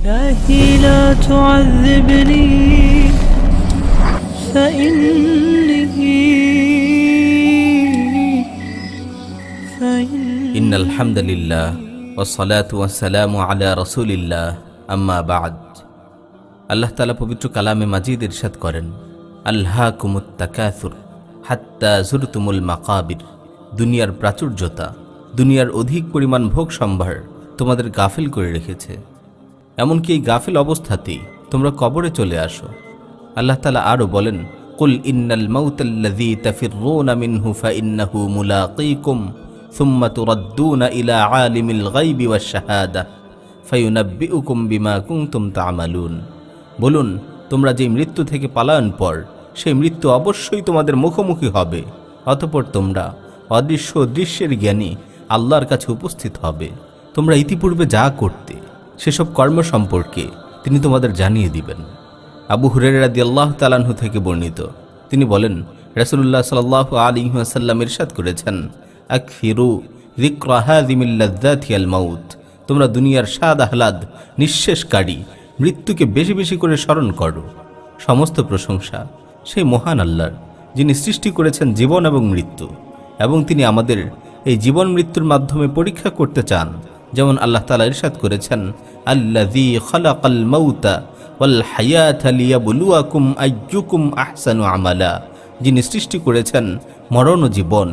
إلهي لا تعذبني إن الحمد لله والصلاة والسلام على رسول الله أما بعد আল্লাহ তাআলা পবিত্র কালামে মাজিদ ইরশাদ করেন আলহাকুমুত তাকাসুর হাত্তা যুরতুমুল মাকাবির। দুনিয়ার প্রাচুর্যতা, দুনিয়ার অধিক পরিমাণ ভোগ সম্ভার তোমাদের গাফিল করে রেখেছে। এমনকি এই গাফিল অবস্থাতেই তোমরা কবরে চলে আসো। আল্লাহ তাআলা আরও বলেন কুল ইন্নাল মাউতাল্লাযী তাফিররুনা মিনহু ফাইন্নাহু মুলাকীকুম সুম্মা তুরাদ্দুনা ইলা আলিমিল গায়বি ওয়াশ শাহাদাহ ফায়ুনাব্বিউকুম বিমা কুনতুম তা'মালুন। বলুন, তোমরা যে মৃত্যু থেকে পালায়ন পর সেই মৃত্যু অবশ্যই তোমাদের মুখোমুখি হবে, অতঃপর তোমরা অদৃশ্য দৃশ্যের জ্ঞানী আল্লাহর কাছে উপস্থিত হবে। তোমরা ইতিপূর্বে যা করতে সেসব কর্ম সম্পর্কে তিনি তোমাদের জানিয়ে দিবেন। আবু হুরায়রা রাদিয়াল্লাহু তাআলা আনহু থেকে বর্ণিত, তিনি বলেন রাসূলুল্লাহ সাল্লাল্লাহু আলাইহি ওয়াসাল্লাম ইরশাদ করেছেন আকফিরু যিকরা হাযিমিল লাযযাতি আল মাউত। তোমরা দুনিয়ার স্বাদ আহ্লাদ নিঃশেষকারী মৃত্যুকে বেশি বেশি করে স্মরণ করো। সমস্ত প্রশংসা সেই মহান আল্লাহর, যিনি সৃষ্টি করেছেন জীবন এবং মৃত্যু, এবং তিনি আমাদের এই জীবন মৃত্যুর মাধ্যমে পরীক্ষা করতে চান। যেমন আল্লাহ তাআলা ইরশাদ করেছেন আল্লাযী খালাকাল মাউতা ওয়াল হায়াতা লিয়াবলুয়াকুম আইয়ুকুম আহসানু আমালা। যিনি সৃষ্টি করেছেন মরণ ও জীবন,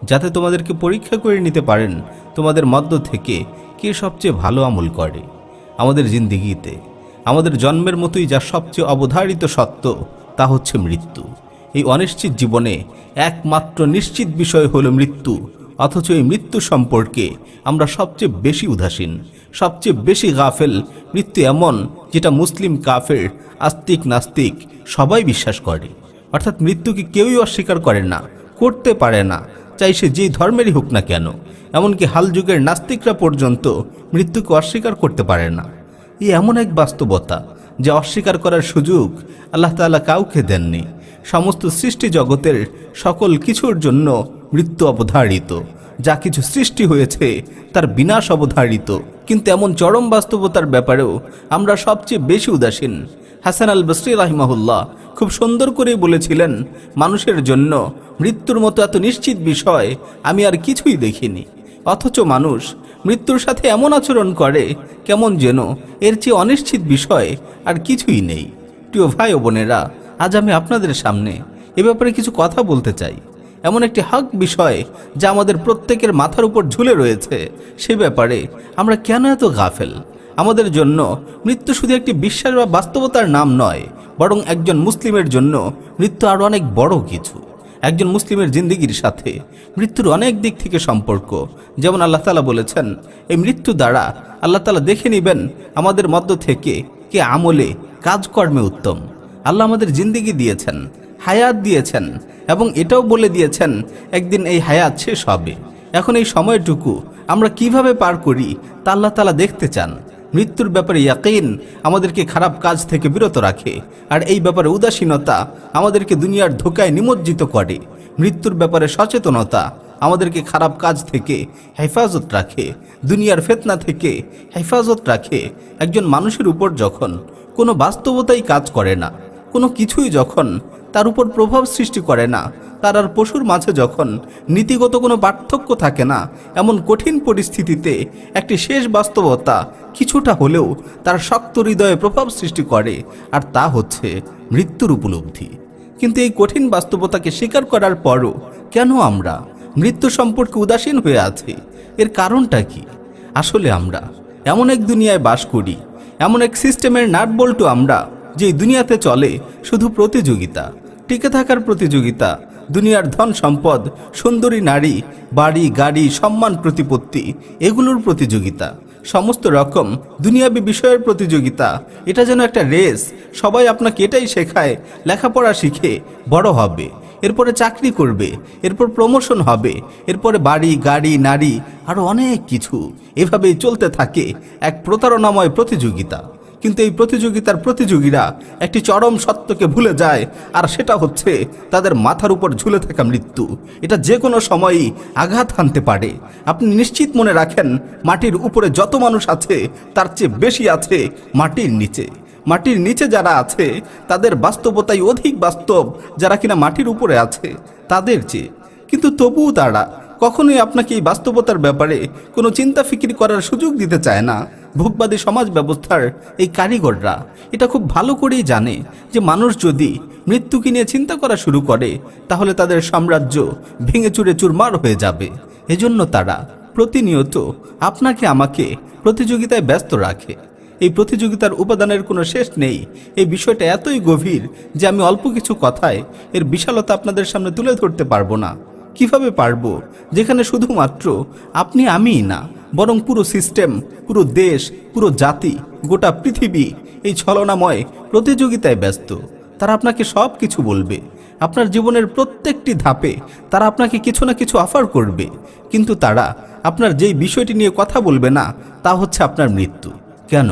যাতে তোমাদেরকে পরীক্ষা করে নিতে পারেন তোমাদের মধ্য থেকে কে সবচেয়ে ভালো আমল করে। আমাদের জিন্দেগিতে আমাদের জন্মের মতোই যা সবচেয়ে অবধারিত সত্য তা হচ্ছে মৃত্যু। এই অনিশ্চিত জীবনে একমাত্র নিশ্চিত বিষয় হলো মৃত্যু, অথচ এই মৃত্যু সম্পর্কে আমরা সবচেয়ে বেশি উদাসীন, সবচেয়ে বেশি গাফেল। মৃত্যু এমন যেটা মুসলিম, কাফের, আস্তিক, নাস্তিক সবাই বিশ্বাস করে। অর্থাৎ মৃত্যুকে কেউই অস্বীকার করে না, করতে পারে না, চাই সে যেই ধর্মেরই হোক না কেন। এমনকি হাল যুগের নাস্তিকরা পর্যন্ত মৃত্যুকে অস্বীকার করতে পারে না। এই এমন এক বাস্তবতা যা অস্বীকার করার সুযোগ আল্লাহ তাআলা কাউকে দেননি। সমস্ত সৃষ্টি জগতের সকল কিছুর জন্য মৃত্যু অবধারিত। যা কিছু সৃষ্টি হয়েছে তার বিনাশ অবধারিত, কিন্তু এমন চরম বাস্তবতার ব্যাপারেও আমরা সবচেয়ে বেশি উদাসীন। হাসান আল বসরি রাহিমাহুল্লাহ খুব সুন্দর করেই বলেছিলেন, মানুষের জন্য মৃত্যুর মতো এত নিশ্চিত বিষয় আমি আর কিছুই দেখিনি। অথচ মানুষ মৃত্যুর সাথে এমন আচরণ করে কেমন যেন এর চেয়ে অনিশ্চিত বিষয় আর কিছুই নেই। প্রিয় ভাই ও বোনেরা, আজ আমি আপনাদের সামনে এ ব্যাপারে কিছু কথা বলতে চাই। এমন একটি হক বিষয় যা আমাদের প্রত্যেকের মাথার উপর ঝুলে রয়েছে, সে ব্যাপারে আমরা কেন এত গাফেল। আমাদের জন্য মৃত্যু শুধু একটি বিশ্বাস বা বাস্তবতার নাম নয়, বরং একজন মুসলিমের জন্য মৃত্যু আরও অনেক বড় কিছু। একজন মুসলিমের জিন্দেগির সাথে মৃত্যুর অনেক দিক থেকে সম্পর্ক। যেমন আল্লাহ তাআলা বলেছেন, এই মৃত্যু দ্বারা আল্লাহ তাআলা দেখে নেবেন আমাদের মধ্য থেকে কে আমলে কাজকর্মে উত্তম। আল্লাহ আমাদের জিন্দেগি দিয়েছেন, হায়াত দিয়েছেন, এবং এটাও বলে দিয়েছেন একদিন এই হায়াত শেষ হবে। এখন এই সময়টুকু আমরা কিভাবে পার করি তা আল্লাহ তাআলা দেখতে চান। মৃত্যুর ব্যাপারে ইয়াকিন আমাদেরকে খারাপ কাজ থেকে বিরত রাখে, আর এই ব্যাপারে উদাসীনতা আমাদেরকে দুনিয়ার ধোঁকায় নিমজ্জিত করে। মৃত্যুর ব্যাপারে সচেতনতা আমাদেরকে খারাপ কাজ থেকে হেফাজত রাখে, দুনিয়ার ফিতনা থেকে হেফাজত রাখে। একজন মানুষের উপর যখন কোনো বাস্তবতাই কাজ করে না, কোনো কিছুই যখন তার উপর প্রভাব সৃষ্টি করে না, তার আর পশুর মাঝে যখন নীতিগত কোনো পার্থক্য থাকে না, এমন কঠিন পরিস্থিতিতে একটি শেষ বাস্তবতা কিছুটা হলেও তার শক্ত হৃদয়ে প্রভাব সৃষ্টি করে, আর তা হচ্ছে মৃত্যুর উপলব্ধি। কিন্তু এই কঠিন বাস্তবতাকে স্বীকার করার পরও কেন আমরা মৃত্যু সম্পর্কে উদাসীন হয়ে আছি? এর কারণটা কি? আসলে আমরা এমন এক দুনিয়ায় বাস করি, এমন এক সিস্টেমের নাটবল্টু আমরা, যে দুনিয়াতে চলে শুধু প্রতিযোগিতা, টিকে থাকার প্রতিযোগিতা, দুনিয়ার ধন সম্পদ, সুন্দরী নারী, বাড়ি গাড়ি, সম্মান প্রতিপত্তি, এগুলোর প্রতিযোগিতা, সমস্ত রকম দুনিয়াবী বিষয়ের প্রতিযোগিতা। এটা যেন একটা রেস। সবাই আপনাকে এটাই শেখায়, লেখাপড়া শিখে বড় হবে, এরপরে চাকরি করবে, এরপর প্রমোশন হবে, এরপরে বাড়ি গাড়ি নারী আরও অনেক কিছু। এভাবেই চলতে থাকে এক প্রতারণাময় প্রতিযোগিতা। কিন্তু এই প্রতিযোগিতার প্রতিযোগীরা একটি চরম সত্যকে ভুলে যায়, আর সেটা হচ্ছে তাদের মাথার উপর ঝুলে থাকা মৃত্যু। এটা যে কোনো সময়ই আঘাত হানতে পারে। আপনি নিশ্চিত মনে রাখেন, মাটির উপরে যত মানুষ আছে তার চেয়ে বেশি আছে মাটির নিচে। মাটির নিচে যারা আছে তাদের বাস্তবতাই অধিক বাস্তব যারা কিনা মাটির উপরে আছে তাদের চেয়ে। কিন্তু তবুও তারা কখনোই আপনাকে এই বাস্তবতার ব্যাপারে কোনো চিন্তা ফিকির করার সুযোগ দিতে চায় না। ভোগবাদী সমাজ ব্যবস্থার এই কারিগররা এটা খুব ভালো করেই জানে যে মানুষ যদি মৃত্যুকে নিয়ে চিন্তা করা শুরু করে তাহলে তাদের সাম্রাজ্য ভেঙে চুরে চুরমার হয়ে যাবে। এজন্য তারা প্রতিনিয়ত আপনাকে আমাকে প্রতিযোগিতায় ব্যস্ত রাখে। এই প্রতিযোগিতার উপাদানের কোনো শেষ নেই। এই বিষয়টা এতই গভীর যে আমি অল্প কিছু কথায় এর বিশালতা আপনাদের সামনে তুলে ধরতে পারবো না। কিভাবে পারবো, যেখানে শুধুমাত্র আপনি আমিই না, বরং পুরো সিস্টেম, পুরো দেশ, পুরো জাতি, গোটা পৃথিবী এই ছলনাময় প্রতিযোগিতায় ব্যস্ত। তারা আপনাকে সব কিছু বলবে, আপনার জীবনের প্রত্যেকটি ধাপে তারা আপনাকে কিছু না কিছু অফার করবে, কিন্তু তারা আপনার যেই বিষয়টি নিয়ে কথা বলবে না তা হচ্ছে আপনার মৃত্যু। কেন?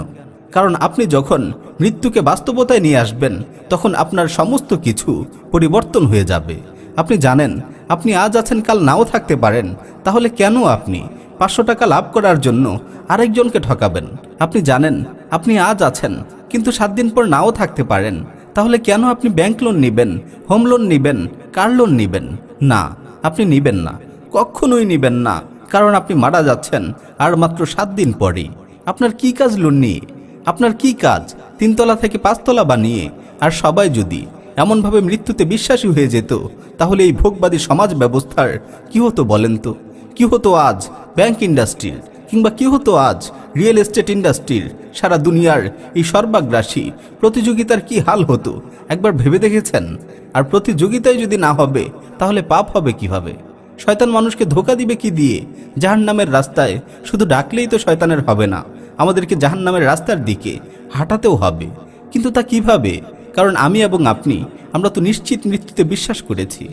কারণ আপনি যখন মৃত্যুকে বাস্তবতায় নিয়ে আসবেন তখন আপনার সমস্ত কিছু পরিবর্তন হয়ে যাবে। আপনি জানেন আপনি আজ আছেন, কাল নাও থাকতে পারেন, তাহলে কেন আপনি 500 টাকা লাভ করার জন্য আরেকজনকে ঠকাবেন? আপনি জানেন আপনি আজ আছেন কিন্তু 7 দিন পর নাও থাকতে পারেন, তাহলে কেন আপনি ব্যাংক লোন নেবেন, হোম লোন নেবেন, কার লোন নেবেন? না, আপনি নেবেন না, কখনোই নেবেন না, কারণ আপনি মারা যাচ্ছেন আর মাত্র 7 দিন পরেই। আপনার কি কাজ লোন নিয়ে? আপনার কি কাজ 3 তলা থেকে 5 তলা বানিয়ে? আর সবাই যদি এমনভাবে মৃত্যুতে বিশ্বাসী হয়ে যেত তাহলে এই ভোগবাদী সমাজ ব্যবস্থার কি হতো বলেন তো? কি হতো আজ ব্যাংক ইন্ডাস্ট্রির, কিংবা কি হতো আজ রিয়েল এস্টেট ইন্ডাস্ট্রির, সারা দুনিয়ার এই সর্বাগ্রাসী প্রতিযোগিতার কি হাল হতো একবার ভেবে দেখেছেন? আর প্রতিযোগিতায় যদি না হবে তাহলে পাপ হবে কিভাবে? শয়তান মানুষকে ধোঁকা দিবে কি দিয়ে? জাহান্নামের রাস্তায় শুধু ডাকলেই তো শয়তানের হবে না, আমাদেরকে জাহান্নামের রাস্তার দিকে হাঁটাতেও হবে। কিন্তু তা কিভাবে? কারণ আমি এবং আপনি আমরা তো নিশ্চিত মৃত্যুতে বিশ্বাস করেছি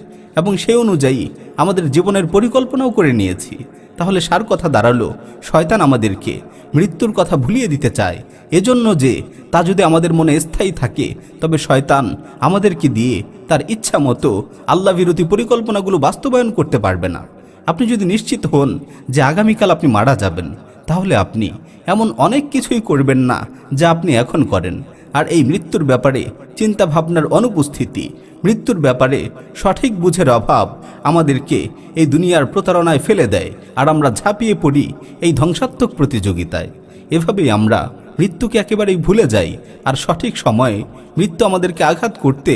এবং সেই অনুযায়ী আমাদের জীবনের পরিকল্পনাও করে নিয়েছি। তাহলে সার কথা দাঁড়ালো, শয়তান আমাদেরকে মৃত্যুর কথা ভুলিয়ে দিতে চায়, এজন্য যে তা যদি আমাদের মনে স্থায়ী থাকে তবে শয়তান আমাদেরকে দিয়ে তার ইচ্ছা মতো আল্লাহ বিরোধী পরিকল্পনাগুলো বাস্তবায়ন করতে পারবে না। আপনি যদি নিশ্চিত হন যে আগামীকাল আপনি মারা যাবেন তাহলে আপনি এমন অনেক কিছুই করবেন না যা আপনি এখন করেন। আর এই মৃত্যুর ব্যাপারে চিন্তা ভাবনার অনুপস্থিতি, মৃত্যুর ব্যাপারে সঠিক বুঝের অভাব আমাদেরকে এই দুনিয়ার প্রতারণায় ফেলে দেয়, আর আমরা ঝাঁপিয়ে পড়ি এই ধ্বংসাত্মক প্রতিযোগিতায়। এভাবেই আমরা মৃত্যুকে একেবারেই ভুলে যাই, আর সঠিক সময়ে মৃত্যু আমাদেরকে আঘাত করতে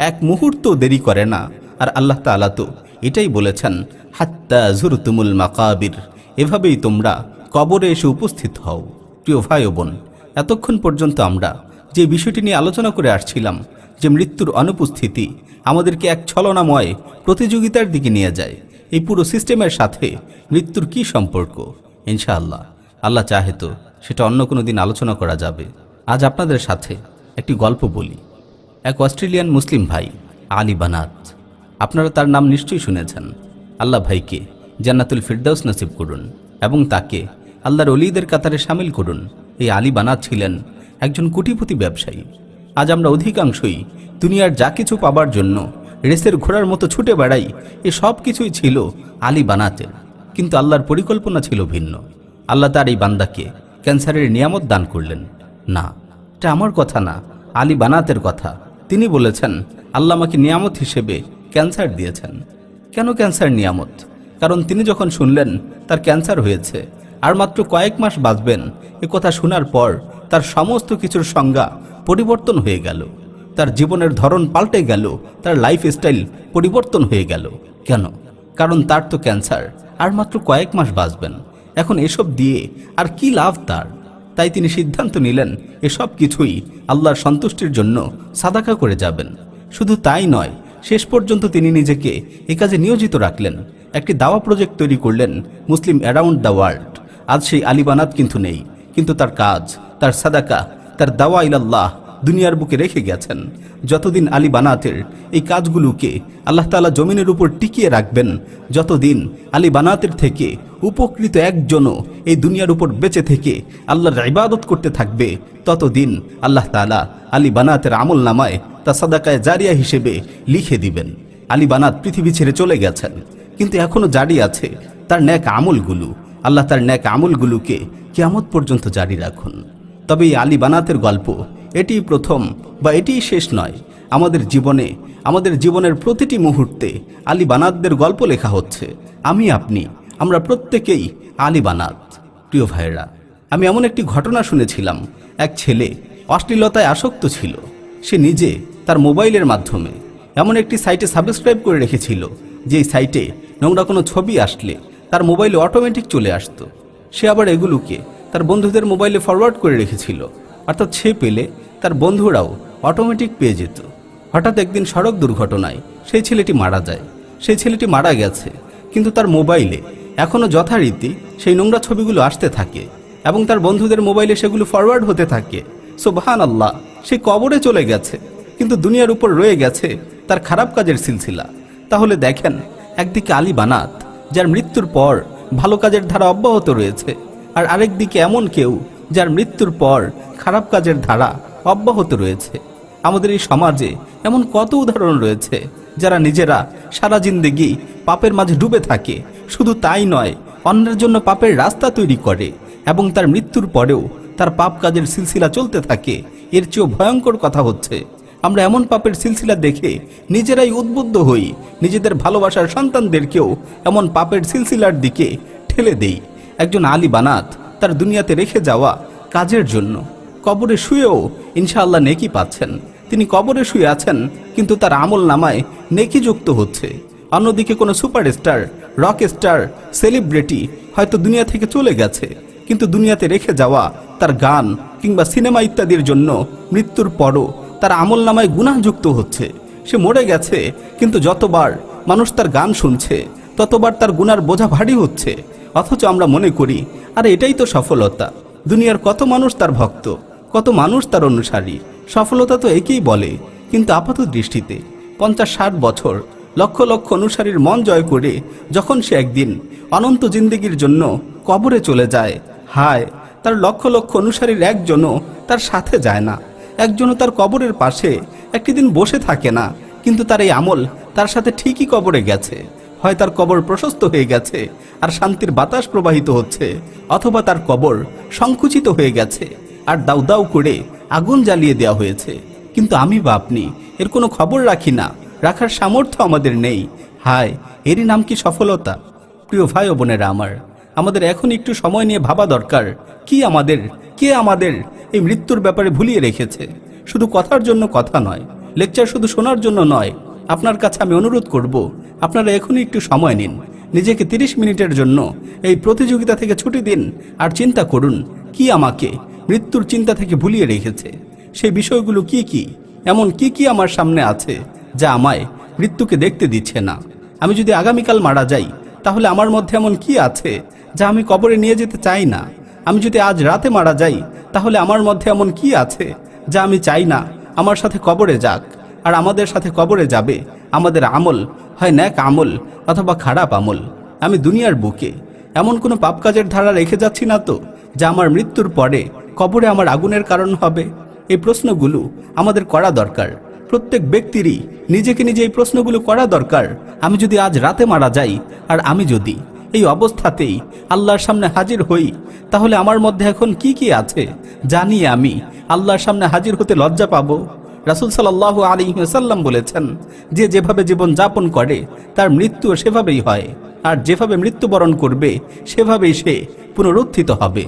এক মুহূর্ত দেরি করে না। আর আল্লাহ তাআলা তো এটাই বলেছেন, হাত্তা যুরতুমুল মাকাবির, এভাবেই তোমরা কবরে এসে উপস্থিত হও। প্রিয় ভাই ও বোন, এতক্ষণ পর্যন্ত আমরা যে বিষয়টি নিয়ে আলোচনা করে আসছিলাম, যে মৃত্যুর অনুপস্থিতি আমাদেরকে এক ছলনাময় প্রতিযোগিতার দিকে নিয়ে যায়, এই পুরো সিস্টেমের সাথে মৃত্যুর কি সম্পর্ক? ইনশাআল্লাহ আল্লাহ চাহে তো সেটা অন্য কোনো দিন আলোচনা করা যাবে। আজ আপনাদের সাথে একটি গল্প বলি। এক অস্ট্রেলিয়ান মুসলিম ভাই আলী বানাত, আপনারা তার নাম নিশ্চয়ই শুনেছেন। আল্লাহ ভাইকে জান্নাতুল ফিরদাউস নসিব করুন এবং তাকে আল্লাহর ওলিদের কাতারে শামিল করুন। এই আলী বানাত ছিলেন একজন কোটিপতি ব্যবসায়ী। আজ আমরা অধিকাংশই দুনিয়ার যা কিছু পাবার জন্য রেসের ঘোড়ার মতো ছুটে বেড়াই, এ সব কিছুই ছিল আলী বানাতের। কিন্তু আল্লাহর পরিকল্পনা ছিল ভিন্ন। আল্লাহ তার এই বান্দাকে ক্যান্সারের নিয়ামত দান করলেন। না, এটা আমার কথা না, আলী বানাতের কথা। তিনি বলেছেন, আল্লাহ আমাকে নিয়ামত হিসেবে ক্যান্সার দিয়েছেন। কেন ক্যান্সার নিয়ামত? কারণ তিনি যখন শুনলেন তার ক্যান্সার হয়েছে আর মাত্র কয়েক মাস বাঁচবেন, এ কথা শোনার পর তার সমস্ত কিছুর সংজ্ঞা পরিবর্তন হয়ে গেল। তার জীবনের ধরন পাল্টে গেল, তার লাইফস্টাইল পরিবর্তন হয়ে গেল। কেন? কারণ তার তো ক্যান্সার, আর মাত্র কয়েক মাস বাঁচবেন। এখন এসব দিয়ে আর কি লাভ তার? তাই তিনি সিদ্ধান্ত নিলেন এসব কিছুই আল্লাহর সন্তুষ্টির জন্য সাদাকা করে যাবেন। শুধু তাই নয়, শেষ পর্যন্ত তিনি নিজেকে এ কাজে নিয়োজিত রাখলেন। একটি দাওয়া প্রজেক্ট তৈরি করলেন, মুসলিম অ্যারাউন্ড দ্য ওয়ার্ল্ড। আজ সেই আলী বানাত কিন্তু নেই, কিন্তু তার কাজ, তার সাদাকা, তার দাওয়া ইলাল্লাহ দুনিয়ার বুকে রেখে গেছেন। যতদিন আলী বানাতের এই কাজগুলোকে আল্লাহ তাআলা জমিনের উপর টিকিয়ে রাখবেন, যতদিন আলী বানাতের থেকে উপকৃত একজনও এই দুনিয়ার উপর বেঁচে থেকে আল্লাহর ইবাদত করতে থাকবে, ততদিন আল্লাহ তাআলা আলী বানাতের আমল নামায় তা সাদাকায়ে জারিয়া হিসেবে লিখে দিবেন। আলী বানাত পৃথিবী ছেড়ে চলে গেছেন, কিন্তু এখনো জারি আছে তার নেক আমলগুলো। আল্লাহ তার নেক আমলগুলোকে কিয়ামত পর্যন্ত জারি রাখুন। তবে এই আলী বানাতের গল্প এটিই প্রথম বা এটিই শেষ নয়। আমাদের জীবনে, আমাদের জীবনের প্রতিটি মুহূর্তে আলী বানাতদের গল্প লেখা হচ্ছে। আমি আপনি আমরা প্রত্যেকেই আলী বানাত। প্রিয় ভাইয়েরা, আমি এমন একটি ঘটনা শুনেছিলাম। এক ছেলে অশ্লীলতায় আসক্ত ছিল। সে নিজে তার মোবাইলের মাধ্যমে এমন একটি সাইটে সাবস্ক্রাইব করে রেখেছিল, যেই সাইটে নোংরা কোনো ছবি আসলে তার মোবাইলে অটোমেটিক চলে আসতো। সে আবার এগুলোকে তার বন্ধুদের মোবাইলে ফরওয়ার্ড করে রেখেছিল, অর্থাৎ সে পেলে তার বন্ধুরাও অটোমেটিক পেয়ে যেত। হঠাৎ একদিন সড়ক দুর্ঘটনায় সেই ছেলেটি মারা যায়। সেই ছেলেটি মারা গেছে, কিন্তু তার মোবাইলে এখনও যথারীতি সেই নোংরা ছবিগুলো আসতে থাকে এবং তার বন্ধুদের মোবাইলে সেগুলো ফরওয়ার্ড হতে থাকে। সুবহানাল্লাহ, সে কবরে চলে গেছে, কিন্তু দুনিয়ার উপর রয়ে গেছে তার খারাপ কাজের সিলসিলা। তাহলে দেখেন, একদিকে আলী বানাত যার মৃত্যুর পর ভালো কাজের ধারা অব্যাহত রয়েছে, আর আরেকদিকে এমন কেউ যার মৃত্যুর পর খারাপ কাজের ধারা অব্যাহত রয়েছে। আমাদের এই সমাজে এমন কত উদাহরণ রয়েছে যারা নিজেরা সারা জিন্দেগি পাপের মাঝে ডুবে থাকে। শুধু তাই নয়, অন্যের জন্য পাপের রাস্তা তৈরি করে এবং তার মৃত্যুর পরেও তার পাপ কাজের সিলসিলা চলতে থাকে। এর চেয়েও ভয়ঙ্কর কথা হচ্ছে, আমরা এমন পাপের সিলসিলা দেখে নিজেরাই উদ্বুদ্ধ হই, নিজেদের ভালোবাসার সন্তানদেরকেও এমন পাপের সিলসিলার দিকে ঠেলে দেই। একজন আলী বানাত তার দুনিয়াতে রেখে যাওয়া কাজের জন্য কবরে শুয়েও ইনশাআল্লাহ নেকি পাচ্ছেন। তিনি কবরে শুয়ে আছেন, কিন্তু তার আমল নামায় নেকি যুক্ত হচ্ছে। অন্যদিকে কোনো সুপারস্টার, রক স্টার, সেলিব্রিটি হয়তো দুনিয়া থেকে চলে গেছে, কিন্তু দুনিয়াতে রেখে যাওয়া তার গান কিংবা সিনেমা ইত্যাদির জন্য মৃত্যুর পরও তার আমল নামায় গুনাহ যুক্ত হচ্ছে। সে মরে গেছে, কিন্তু যতবার মানুষ তার গান শুনছে ততবার তার গুনার বোঝা ভারী হচ্ছে। অথচ আমরা মনে করি, আরে এটাই তো সফলতা। দুনিয়ার কত মানুষ তার ভক্ত, কত মানুষ তার অনুসারী, সফলতা তো একেই বলে। কিন্তু আপাত দৃষ্টিতে 50-60 বছর লক্ষ লক্ষ অনুসারীর মন জয় করে যখন সে একদিন অনন্ত জিন্দেগির জন্য কবরে চলে যায়, হায়, তার লক্ষ লক্ষ অনুসারীর একজনও তার সাথে যায় না, একজনও তার কবরের পাশে একটি দিন বসে থাকে না। কিন্তু তার এই আমল তার সাথে ঠিকই কবরে গেছে। হয় তার কবর প্রশস্ত হয়ে গেছে আর শান্তির বাতাস প্রবাহিত হচ্ছে, অথবা তার কবর সংকুচিত হয়ে গেছে আর দাউ দাউ করে আগুন জ্বালিয়ে দেওয়া হয়েছে। কিন্তু আমি বা আপনি এর কোনো খবর রাখি না, রাখার সামর্থ্য আমাদের নেই। হায়, এরই নাম কি সফলতা? প্রিয় ভাই ও বোনেরা আমার, আমাদের এখন একটু সময় নিয়ে ভাবা দরকার, কে আমাদের এই মৃত্যুর ব্যাপারে ভুলিয়ে রেখেছে। শুধু কথার জন্য কথা নয়, লেকচার শুধু শোনার জন্য নয়। আপনার কাছে আমি অনুরোধ করব, আপনারা এখনই একটু সময় নিন, নিজেকে 30 মিনিটের জন্য এই প্রতিযোগিতা থেকে ছুটি দিন আর চিন্তা করুন, কি আমাকে মৃত্যুর চিন্তা থেকে ভুলিয়ে রেখেছে। সেই বিষয়গুলো কি কি, এমন কি কি আমার সামনে আছে যা আমায় মৃত্যুকে দেখতে দিচ্ছে না। আমি যদি আগামীকাল মারা যাই, তাহলে আমার মধ্যে এমন কি আছে যা আমি কবরে নিয়ে যেতে চাই না। আমি যদি আজ রাতে মারা যাই, তাহলে আমার মধ্যে এমন কি আছে যা আমি চাই না আমার সাথে কবরে যাক। আর আমাদের সাথে কবরে যাবে আমাদের আমল, হয় ন্যাক আমল অথবা খারাপ আমল। আমি দুনিয়ার বুকে এমন কোনো পাপ কাজের ধারা রেখে যাচ্ছি না তো, যা আমার মৃত্যুর পরে কবরে আমার আগুনের কারণ হবে? এই প্রশ্নগুলো আমাদের করা দরকার। প্রত্যেক ব্যক্তিরই নিজেকে নিজে এই প্রশ্নগুলো করা দরকার। আমি যদি আজ রাতে মারা যাই আর আমি যদি এই অবস্থাতেই আল্লাহর সামনে হাজির হই, তাহলে আমার মধ্যে এখন কি কি আছে জানি আমি আল্লাহর সামনে হাজির হতে লজ্জা পাবো? রাসূল সাল্লাল্লাহু আলাইহি ওয়াসাল্লাম বলেছেন, যে যেভাবে জীবন যাপন করে তার মৃত্যু সেভাবেই হয়, আর যেভাবে মৃত্যুবরণ করবে সেভাবেই সে পুনরুত্থিত হবে।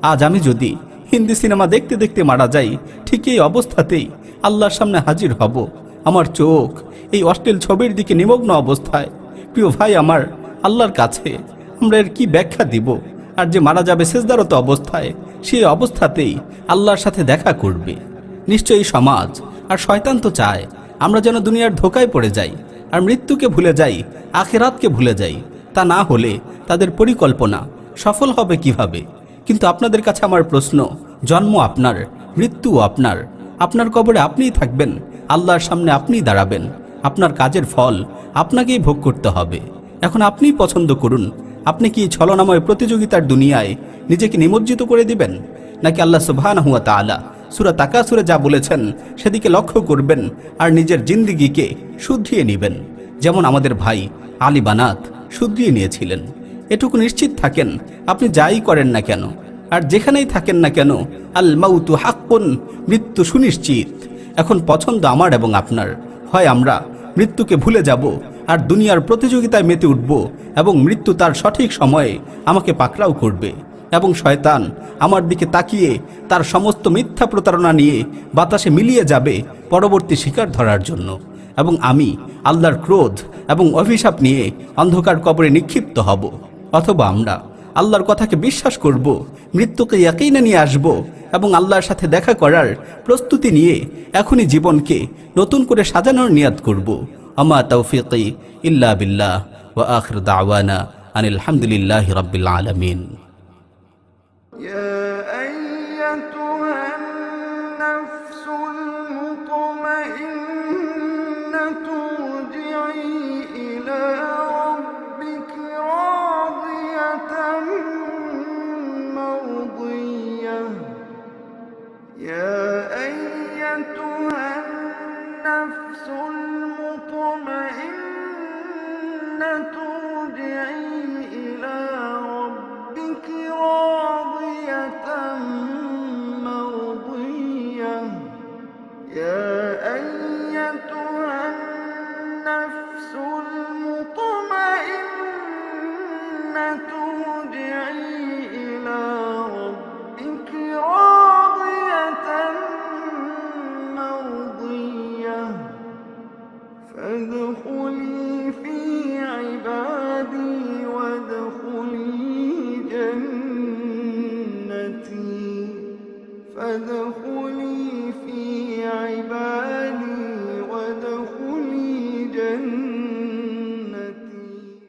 আজ আমি যদি হিন্দি সিনেমা দেখতে দেখতে মারা যাই, ঠিক এই অবস্থাতেই আল্লাহর সামনে হাজির হব। আমার চোখ এই অশ্লীল ছবির দিকে নিমগ্ন অবস্থায়। প্রিয় ভাই আমার, আল্লাহর কাছে আমরা এর কি ব্যাখ্যা দিব? আর যে মারা যাবে সেজদারত অবস্থায়, সেই অবস্থাতেই আল্লাহর সাথে দেখা করবে। নিশ্চয়ই সমাজ আর শয়তান তো চায় আমরা যেন দুনিয়ার ধোকায় পড়ে যাই আর মৃত্যুকে ভুলে যাই, আখিরাতকে ভুলে যাই। তা না হলে তাদের পরিকল্পনা সফল হবে কিভাবে? কিন্তু আপনাদের কাছে আমার প্রশ্ন, জন্ম আপনার, মৃত্যু আপনার। আপনার কবরে আপনিই থাকবেন, আল্লাহর সামনে আপনিই দাঁড়াবেন, আপনার কাজের ফল আপনাকেই ভোগ করতে হবে। এখন আপনিই পছন্দ করুন, আপনি কি ছলনাময় প্রতিযোগিতার দুনিয়ায় নিজেকে নিমজ্জিত করে দিবেন, নাকি আল্লাহ সুবহানাহু ওয়া তাআলা সূরা তাকাসুরে যা বলেছেন সেদিকে লক্ষ্য করবেন আর নিজের জিন্দেগিকে শুধরিয়ে নেবেন, যেমন আমাদের ভাই আলী বানাত শুধরিয়ে নিয়েছিলেন। এটুকু নিশ্চিত থাকেন, আপনি যাই করেন না কেন আর যেখানেই থাকেন না কেন, আল মাউতু হাক্কুন, মৃত্যু সুনিশ্চিত। এখন পছন্দ আমার এবং আপনার, হয় আমরা মৃত্যুকে ভুলে যাব আর দুনিয়ার প্রতিযোগিতায় মেতে উঠব এবং মৃত্যু তার সঠিক সময়ে আমাকে পাকড়াও করবে এবং শয়তান আমার দিকে তাকিয়ে তার সমস্ত মিথ্যা প্রতারণা নিয়ে বাতাসে মিলিয়ে যাবে পরবর্তী শিকার ধরার জন্য, এবং আমি আল্লাহর ক্রোধ এবং অভিশাপ নিয়ে অন্ধকার কবরে নিক্ষিপ্ত হব। অথবা আমরা আল্লাহর কথাকে বিশ্বাস করব, মৃত্যুকে ইয়াকিনে নিয়ে আসব এবং আল্লাহর সাথে দেখা করার প্রস্তুতি নিয়ে এখনই জীবনকে নতুন করে সাজানোর নিয়াত করব। আমা তাওফীকি ইল্লা বিল্লাহ ওয়া আখির দাওয়ানা আনিল হামদুলিল্লাহি রাব্বিল আলামিন। يا أيتها النفس المطمئنة ارجعي إلى ربك راضية مرضية يا أيتها النفس المطمئنة